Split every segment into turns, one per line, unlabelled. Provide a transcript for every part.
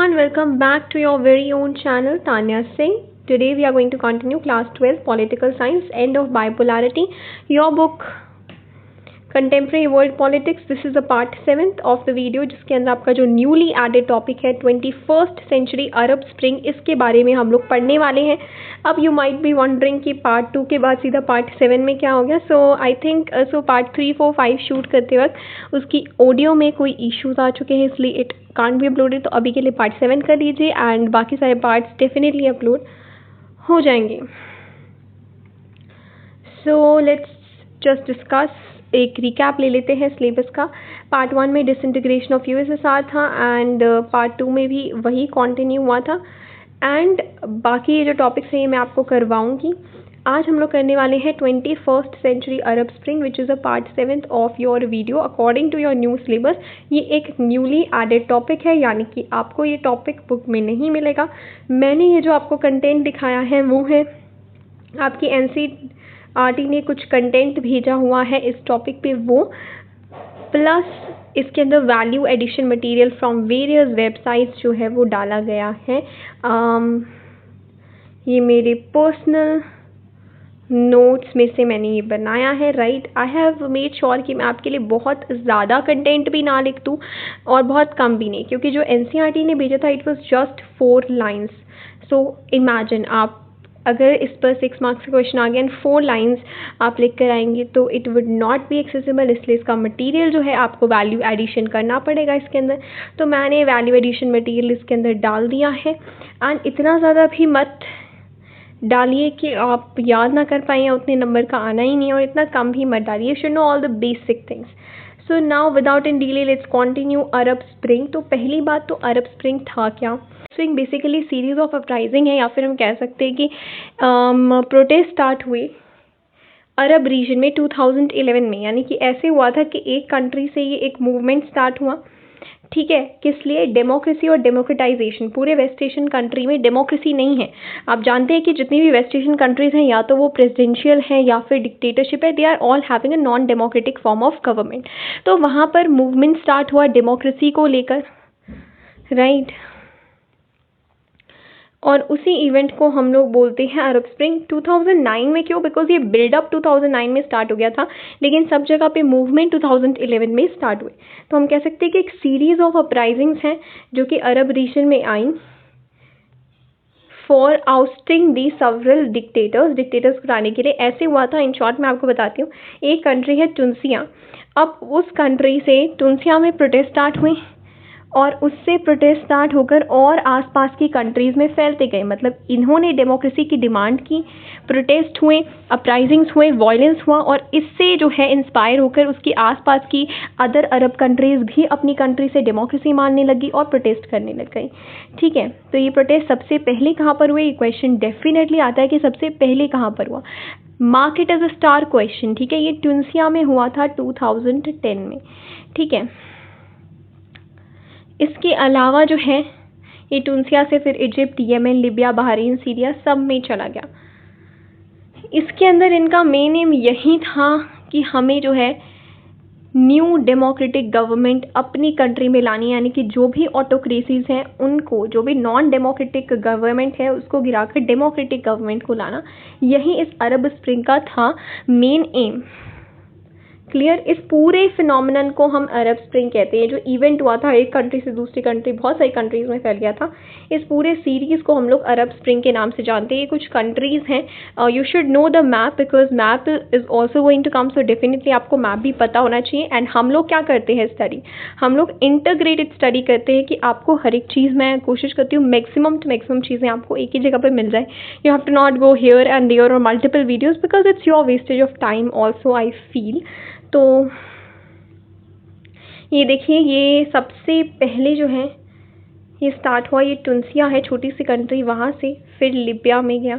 everyone, welcome back to your very own channel Tanya Singh. Today we are going to continue class 12 political science, end of bipolarity, your book contemporary world politics. This is the part 7th of the video, जिसके अंदर आपका जो newly added topic है 21st century Arab spring, इसके बारे में हम लोग पढ़ने वाले हैं. अब यू माइट बी वंडरिंग कि पार्ट 2 के बाद सीधा पार्ट 7 में क्या हो गया. सो आई थिंक पार्ट 3, 4, 5 शूट करते वक्त उसकी ऑडियो में कोई इश्यूज आ चुके हैं, इसलिए इट कांट बी अपलोडेड. तो अभी के लिए पार्ट 7 कर लीजिए एंड बाकी सारे पार्ट्स डेफिनेटली अपलोड हो जाएंगे. So let's just discuss. एक रिकैप ले लेते हैं सिलेबस का. पार्ट 1 में डिसइंटीग्रेशन ऑफ यूएसएसआर था एंड पार्ट 2 में भी वही कंटिन्यू हुआ था. एंड बाकी ये जो टॉपिक्स हैं ये मैं आपको करवाऊंगी. आज हम लोग करने वाले हैं 21st century Arab Spring, which is a part 7th of your video according to your new syllabus. ये एक न्यूली एडेड टॉपिक है, यानी कि आपको ये टॉपिक बुक में नहीं मिलेगा. मैंने ये जो आपको कंटेंट दिखाया है वो है आपकी एनसीईआरटी ने कुछ कंटेंट भेजा हुआ है इस टॉपिक पे, वो प्लस इसके अंदर value addition material from various websites जो है वो डाला गया है. ये मेरे पर्सनल नोट्स में से मैंने ये बनाया है. Right, I have made sure कि मैं आपके लिए बहुत ज़्यादा कंटेंट भी ना लिख दूँ और बहुत कम भी नहीं, क्योंकि जो एनसीईआरटी ने भेजा था it was just 4 lines. So imagine आप अगर इस पर 6 मार्क्स का क्वेश्चन आ गया एंड 4 लाइन्स आप लिख कर आएंगे तो it would not be accessible. इसलिए इसका मटेरियल जो है आपको वैल्यू एडिशन करना पड़ेगा इसके अंदर. तो मैंने वैल्यू एडिशन मटेरियल इसके अंदर डाल दिया है. एंड इतना ज़्यादा भी मत डालिए कि आप याद ना कर पाएँ या उतने नंबर का आना ही नहीं है, और इतना कम भी मत डालिए. You should know all the basic things. So now without in delay let's continue Arab spring. तो पहली बात तो अरब स्प्रिंग था क्या. Spring basically series of uprising है, या फिर हम कह सकते हैं कि प्रोटेस्ट स्टार्ट हुए अरब रीजन में 2011 में. यानी कि ऐसे हुआ था कि एक कंट्री से ये एक मूवमेंट स्टार्ट हुआ. ठीक है, किस लिए? डेमोक्रेसी और डेमोक्रेटाइजेशन. पूरे वेस्ट एशियन कंट्री में डेमोक्रेसी नहीं है. आप जानते हैं कि जितनी भी वेस्ट एशियन कंट्रीज़ हैं या तो वो प्रेसिडेंशियल हैं या फिर डिक्टेटरशिप है. They are all having a non democratic form of government. तो वहाँ पर मूवमेंट स्टार्ट हुआ डेमोक्रेसी को लेकर. राइट, और उसी इवेंट को हम लोग बोलते हैं अरब स्प्रिंग. 2009 में क्यों? बिकॉज ये बिल्डअप 2009 में स्टार्ट हो गया था, लेकिन सब जगह पे मूवमेंट 2011 में स्टार्ट हुए. तो हम कह सकते हैं कि एक सीरीज ऑफ अपराइजिंग्स हैं जो कि अरब रीजन में I for ousting the several dictators को हटाने के लिए. ऐसे हुआ था. इन शॉर्ट मैं आपको बताती हूँ. एक कंट्री है टूनिसिया. अब उस कंट्री से टूनिसिया में प्रोटेस्ट स्टार्ट हुए और उससे प्रोटेस्ट स्टार्ट होकर और आसपास की कंट्रीज़ में फैलते गए. मतलब इन्होंने डेमोक्रेसी की डिमांड की, प्रोटेस्ट हुए, अपराइजिंग्स हुए, वायलेंस हुआ, और इससे जो है इंस्पायर होकर उसकी आसपास की अदर अरब कंट्रीज़ भी अपनी कंट्री से डेमोक्रेसी मानने लगी और प्रोटेस्ट करने लग गई. ठीक है, तो ये प्रोटेस्ट सबसे पहले कहाँ पर हुए? ये क्वेश्चन डेफिनेटली आता है कि सबसे पहले कहाँ पर हुआ. Mark it as a star question. ठीक है, ये ट्यूनिसिया में हुआ था 2010 में. ठीक है, इसके अलावा जो है ये टूनिसिया से फिर Egypt, Yemen, Libya, Bahrain, Syria सब में चला गया. इसके अंदर इनका मेन एम यही था कि हमें जो है न्यू डेमोक्रेटिक गवर्नमेंट अपनी कंट्री में लानी, यानी कि जो भी ऑटोक्रेसीज हैं उनको, जो भी नॉन डेमोक्रेटिक गवर्नमेंट है उसको गिराकर डेमोक्रेटिक गवर्नमेंट को लाना. यही इस अरब स्प्रिंग का था मेन एम. क्लियर. इस पूरे फिनोमिनन को हम अरब स्प्रिंग कहते हैं. जो इवेंट हुआ था एक कंट्री से दूसरी कंट्री, बहुत सारी कंट्रीज़ में फैल गया था, इस पूरे सीरीज़ को हम लोग अरब स्प्रिंग के नाम से जानते हैं. ये कुछ कंट्रीज़ हैं. You should know the map because map is also going to come. So definitely आपको मैप भी पता होना चाहिए. एंड हम लोग क्या करते हैं स्टडी, हम लोग इंटीग्रेटेड स्टडी करते हैं कि आपको हर एक चीज़, मैं कोशिश करती हूँ मैक्सिमम टू मैक्सिमम चीज़ें आपको एक ही जगह पर मिल जाए. You have to not go here and there और multiple videos because it's your wastage of time also I feel. तो ये देखिए, ये सबसे पहले जो है ये स्टार्ट हुआ, ये टूनिसिया है, छोटी सी कंट्री. वहाँ से फिर लिबिया में गया,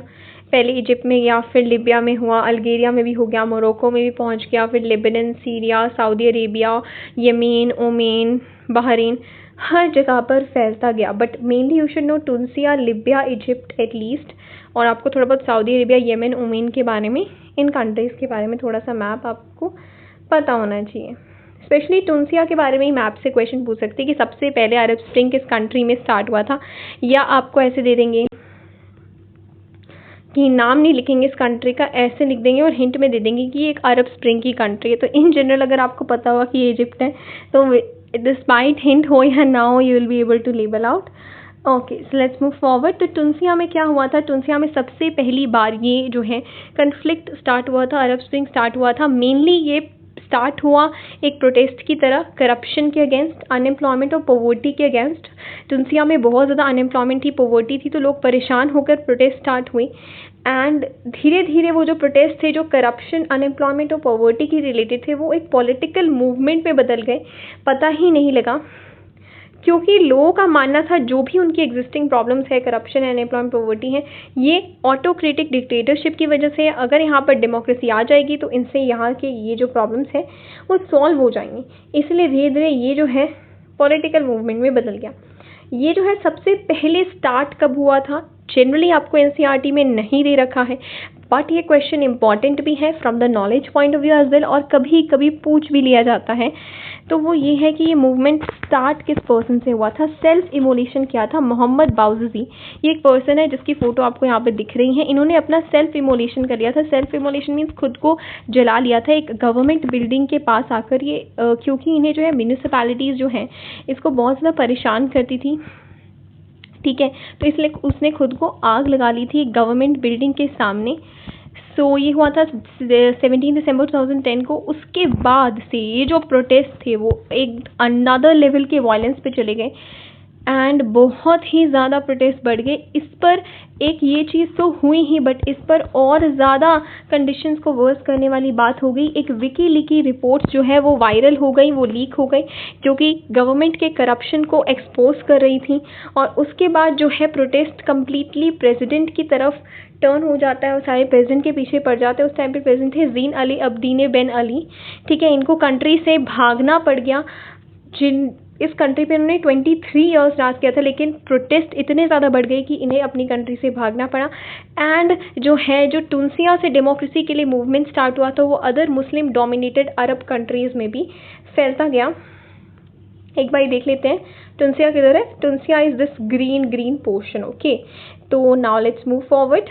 पहले इजिप्ट में गया, फिर लिबिया में हुआ, अल्जीरिया में भी हो गया, मोरक्को में भी पहुँच गया, फिर Lebanon, Syria, Saudi Arabia, Yemen, Oman, Bahrain, हर जगह पर फैलता गया. But mainly you should know Tunisia, Libya, Egypt at least, और आपको थोड़ा बहुत सऊदी अरेबिया, यमन, ओमान के बारे में, इन कंट्रीज़ के बारे में थोड़ा सा मैप आपको पता होना चाहिए. स्पेशली टूनिसिया के बारे में ही मैं आपसे क्वेश्चन पूछ सकती कि सबसे पहले अरब स्प्रिंग किस कंट्री में स्टार्ट हुआ था, या आपको ऐसे दे देंगे कि नाम नहीं लिखेंगे इस कंट्री का, ऐसे लिख देंगे और हिंट में दे देंगे कि ये एक अरब स्प्रिंग की कंट्री है। तो इन जनरल अगर आपको पता होगा कि ये इजिप्ट है तो डिस्पाइट हिंट हो या ना हो you will be able to label out. Okay, so let's move forward. तो टूनिसिया में क्या हुआ था, टूनिसिया में सबसे पहली बार ये जो है कन्फ्लिक्ट स्टार्ट हुआ था, अरब स्प्रिंग स्टार्ट हुआ था। मेनली ये स्टार्ट हुआ एक प्रोटेस्ट की तरह, करप्शन के अगेंस्ट, अनएम्प्लॉयमेंट और पॉवर्टी के अगेंस्ट। टूनिसिया में बहुत ज़्यादा अनएम्प्लॉयमेंट थी, पॉवर्टी थी, तो लोग परेशान होकर प्रोटेस्ट स्टार्ट हुए। एंड धीरे धीरे वो जो प्रोटेस्ट थे, जो करप्शन, अनएम्प्लॉयमेंट और पॉवर्टी की रिलेटेड थे, वो एक पॉलिटिकल मूवमेंट में बदल गए, पता ही नहीं लगा। क्योंकि लोगों का मानना था जो भी उनकी एग्जिस्टिंग प्रॉब्लम्स है, करप्शन, अनएम्प्लॉयमेंट, पॉवर्टी है, ये ऑटोक्रेटिक डिक्टेटरशिप की वजह से, अगर यहाँ पर डेमोक्रेसी आ जाएगी तो इनसे यहाँ के ये जो प्रॉब्लम्स है वो सॉल्व हो जाएंगी। इसलिए धीरे धीरे ये जो है पॉलिटिकल मूवमेंट में बदल गया। ये जो है सबसे पहले स्टार्ट कब हुआ था, जनरली आपको एनसीईआरटी में नहीं दे रखा है, बट ये क्वेश्चन इंपॉर्टेंट भी है from the knowledge point of view as well, और कभी कभी पूछ भी लिया जाता है। तो वो ये है कि ये मूवमेंट स्टार्ट किस पर्सन से हुआ था, सेल्फ इमोलेशन क्या था। मोहम्मद बाउज़ी, ये एक पर्सन है जिसकी फ़ोटो आपको यहाँ पे दिख रही है, इन्होंने अपना सेल्फ इमोलेशन कर लिया था। सेल्फ इमोलेशन मीन्स खुद को जला लिया था एक गवर्नमेंट बिल्डिंग के पास आकर। ये क्योंकि इन्हें जो है म्यूनिसिपैलिटीज़ जो हैं इसको बहुत ज़्यादा परेशान करती थी, ठीक है, तो इसलिए उसने खुद को आग लगा ली थी गवर्नमेंट बिल्डिंग के सामने। सो ये हुआ था 17 दिसंबर 2010 को। उसके बाद से ये जो प्रोटेस्ट थे वो एक अनदर लेवल के वायलेंस पे चले गए एंड बहुत ही ज़्यादा प्रोटेस्ट बढ़ गए। इस पर एक ये चीज़ तो हुई ही, बट इस पर और ज़्यादा कंडीशंस को वर्स करने वाली बात हो गई। एक विकीलीकी रिपोर्ट्स जो है वो वायरल हो गई, वो लीक हो गई, जो कि गवर्नमेंट के करप्शन को एक्सपोज कर रही थी। और उसके बाद जो है प्रोटेस्ट कम्प्लीटली प्रेसिडेंट की तरफ टर्न हो जाता है और सारे प्रेसिडेंट के पीछे पड़ जाते हैं। उस टाइम पे प्रेसिडेंट थे ज़ीन अली अब्दीन बेन अली, ठीक है, इनको कंट्री से भागना पड़ गया। इस कंट्री पे उन्होंने 23 ईयर्स राज किया था, लेकिन प्रोटेस्ट इतने ज़्यादा बढ़ गए कि इन्हें अपनी कंट्री से भागना पड़ा। एंड जो टूनिसिया से डेमोक्रेसी के लिए मूवमेंट स्टार्ट हुआ था वो अदर मुस्लिम डोमिनेटेड अरब कंट्रीज़ में भी फैलता गया। एक बार देख लेते हैं टूनिसिया किधर है। Tunisia is this green portion, okay. तो नाउ लेट्स मूव फॉरवर्ड।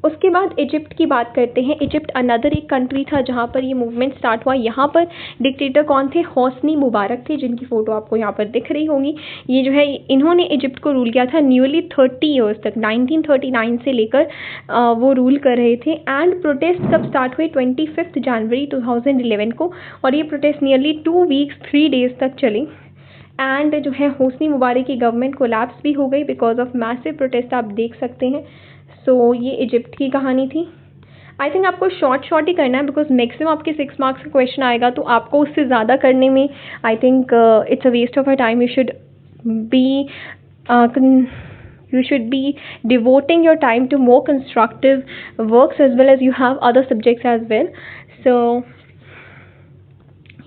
उसके बाद इजिप्ट की बात करते हैं। इजिप्ट अनदर एक कंट्री था जहाँ पर ये मूवमेंट स्टार्ट हुआ। यहाँ पर डिक्टेटर कौन थे, होस्नी मुबारक थे, जिनकी फ़ोटो आपको यहाँ पर दिख रही होंगी। ये जो है इन्होंने इजिप्ट को रूल किया था नियरली 30 ईयर्स तक, 1939 से लेकर वो रूल कर रहे थे। एंड प्रोटेस्ट कब स्टार्ट हुए, 25 जनवरी 2011 को, और ये प्रोटेस्ट नियरली 2 वीक्स 3 डेज तक चली। एंड जो है होस्नी मुबारक की गवर्नमेंट कोलैप्स भी हो गई बिकॉज ऑफ मैसिव प्रोटेस्ट, आप देख सकते हैं। सो ये इजिप्ट की कहानी थी। आई थिंक आपको शॉर्ट ही करना है बिकॉज मैक्सिमम आपके 6 मार्क्स का क्वेश्चन आएगा, तो आपको उससे ज़्यादा करने में I think it's a waste of a time. You should be devoting your time to more constructive works as well as you have other subjects as well. So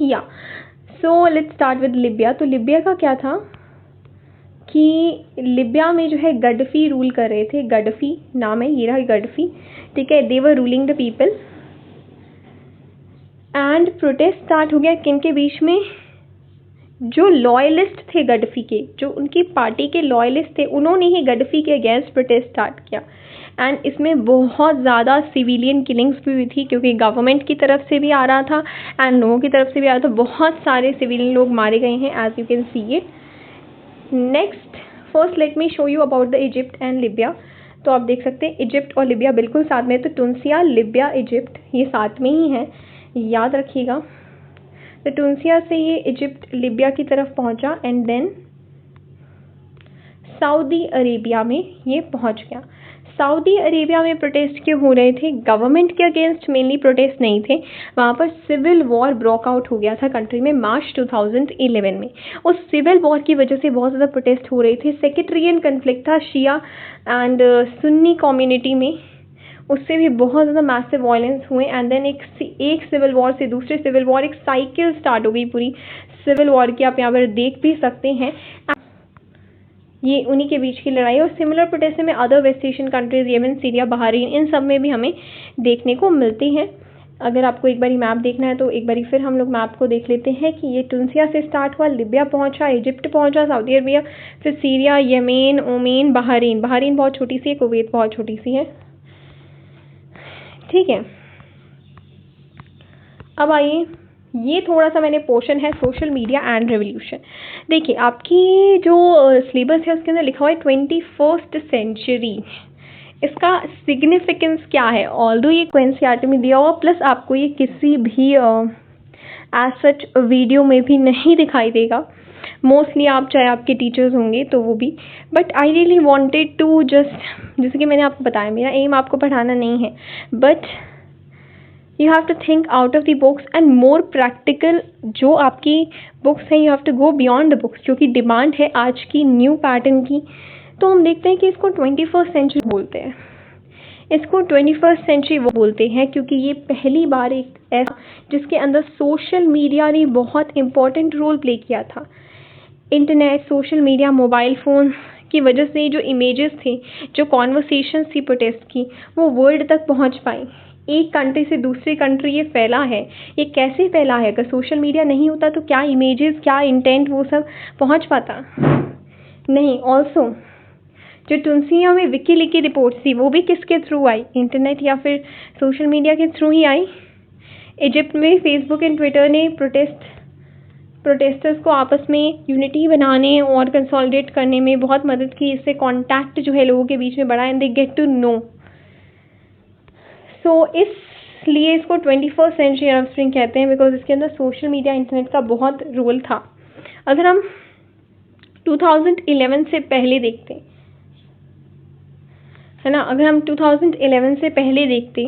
yeah, so let's start with Libya. तो लिबिया का क्या था कि लिबिया में जो है Gaddafi rule कर रहे थे। गद्दाफी नाम है, ये रहा गद्दाफी, ठीक है। They were ruling the people and protest start हो गया किन के बीच में, जो लॉयलिस्ट थे गद्दाफी के, जो उनकी पार्टी के लॉयलिस्ट थे, उन्होंने ही गद्दाफी के अगेंस्ट प्रोटेस्ट स्टार्ट किया। एंड इसमें बहुत ज़्यादा सिविलियन किलिंग्स भी हुई थी क्योंकि गवर्नमेंट की तरफ से भी आ रहा था एंड लोगों की तरफ से भी आ रहा था। बहुत सारे सिविलियन लोग मारे गए हैं as you can see it. Next, first let me show you about the Egypt and Libya. तो आप देख सकते हैं इजिप्ट और लिबिया बिल्कुल साथ में, तो टूनिसिया, लिबिया, इजिप्ट ये साथ में ही है, याद रखिएगा। तो टूनिसिया से ये इजिप्ट लिबिया की तरफ पहुंचा एंड देन सऊदी अरेबिया में ये पहुंच गया। सऊदी अरेबिया में प्रोटेस्ट क्यों हो रहे थे, गवर्नमेंट के अगेंस्ट मेनली प्रोटेस्ट नहीं थे, वहाँ पर सिविल वॉर ब्रोकआउट हो गया था कंट्री में मार्च 2011 में। उस सिविल वॉर की वजह से बहुत ज़्यादा प्रोटेस्ट हो रहे थे। सेक्टेरियन कन्फ्लिक्ट था शिया एंड सुन्नी कम्युनिटी में, उससे भी बहुत ज़्यादा मैसिव वायलेंस हुए। एंड देन एक सिविल वॉर से दूसरे सिविल वॉर, एक साइकिल स्टार्ट हो गई पूरी सिविल वॉर की, आप यहाँ पर देख भी सकते हैं। ये उन्हीं के बीच की लड़ाई। और सिमिलर प्रोटेस्ट में अदर वेस्ट एशियन कंट्रीज, येमन, सीरिया, बहरीन, इन सब में भी हमें देखने को मिलती हैं। अगर आपको एक बारी मैप देखना है तो एक बारी फिर हम लोग मैप को देख लेते हैं कि ये टुनिसिया से स्टार्ट हुआ, लिबिया पहुंचा, इजिप्ट पहुंचा, सऊदी अरबिया, फिर Syria, Yemen, Oman, Bahrain. Bahrain बहुत छोटी सी है, कुवैत बहुत छोटी सी है। ठीक है, अब आइए, ये थोड़ा सा मैंने पोर्शन है सोशल मीडिया एंड रेवोल्यूशन। देखिए, आपकी जो सिलेबस है उसके अंदर लिखा हुआ है 21st सेंचुरी। इसका सिग्निफिकेंस क्या है? ऑल्दो ये एनसीईआरटी में दिया हुआ, प्लस आपको ये किसी भी एज सच वीडियो में भी नहीं दिखाई देगा। मोस्टली आप चाहे आपके टीचर्स होंगे तो वो भी, but I really wanted to just, जैसे कि मैंने आपको बताया, मेरा एम आपको पढ़ाना नहीं है, but you have to think out of the books and more practical. जो आपकी बुक्स हैं, you have to go beyond the books, जो कि डिमांड है आज की न्यू पैटर्न की। तो हम देखते हैं कि इसको 21st सेंचुरी बोलते हैं। इसको 21st सेंचुरी वो बोलते हैं क्योंकि ये पहली बार एक ऐसा जिसके अंदर सोशल मीडिया ने बहुत इंपॉर्टेंट रोल प्ले किया था। Internet, social media, mobile phone की वजह से जो इमेजेस थे, जो कॉन्वर्सेशंस थी प्रोटेस्ट की, वो वर्ल्ड तक पहुंच पाई। एक कंट्री से दूसरी कंट्री ये फैला है। ये कैसे फैला है? अगर सोशल मीडिया नहीं होता तो क्या इमेजेस, क्या इंटेंट, वो सब पहुंच पाता? नहीं। ऑल्सो जो टुनिसिया में विकीलीक्स रिपोर्ट थी वो भी किसके थ्रू आई? इंटरनेट या फिर सोशल मीडिया के थ्रू ही आई। इजिप्ट में फेसबुक एंड ट्विटर ने प्रोटेस्टर्स को आपस में यूनिटी बनाने और कंसोलिडेट करने में बहुत मदद की। इससे कॉन्टैक्ट जो है लोगों के बीच में बढ़ा and they get to know. So इसलिए इसको 21st सेंचुरी अरब स्प्रिंग कहते हैं, बिकॉज इसके अंदर सोशल मीडिया, इंटरनेट का बहुत रोल था। अगर हम 2011 से पहले देखते है ना, अगर हम 2011 से पहले देखते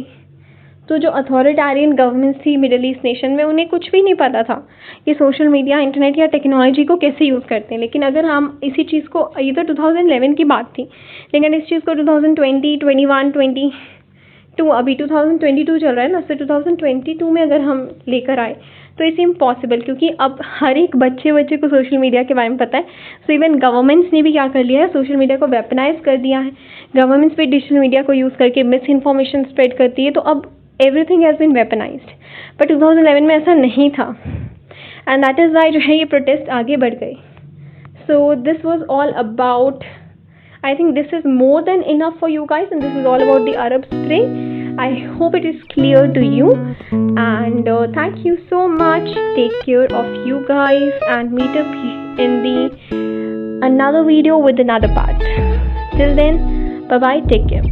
तो जो अथॉरिटेरियन गवर्नमेंट्स थी मिडिल ईस्ट नेशन में, उन्हें कुछ भी नहीं पता था कि सोशल मीडिया, इंटरनेट या टेक्नोलॉजी को कैसे यूज़ करते हैं। लेकिन अगर हम इसी चीज़ को, ये तो 2011 की बात थी, लेकिन इस चीज़ को 2020, 21, 22, अभी 2022 चल रहा है ना, तो 2022 में अगर हम लेकर आए तो इट्स इम्पॉसिबल, क्योंकि अब हर एक बच्चे को सोशल मीडिया के बारे में पता है। सो इवन गवर्नमेंट्स ने भी क्या कर लिया है, सोशल मीडिया को वेपनाइज कर दिया है। गवर्नमेंट्स भी डिजिटल मीडिया को यूज़ करके मिस इन्फॉर्मेशन स्प्रेड करती है। तो अब everything has been weaponized, but 2011 में ऐसा नहीं था, एंड दैट इज़ वाई जो है ये प्रोटेस्ट आगे बढ़ गए। So this was all about, I think this is more than enough for you guys, and this is all about the Arab Spring. I hope it is clear to you, and thank you so much. Take care of you guys, and meet up in the another video with another part. Till then, bye bye, take care.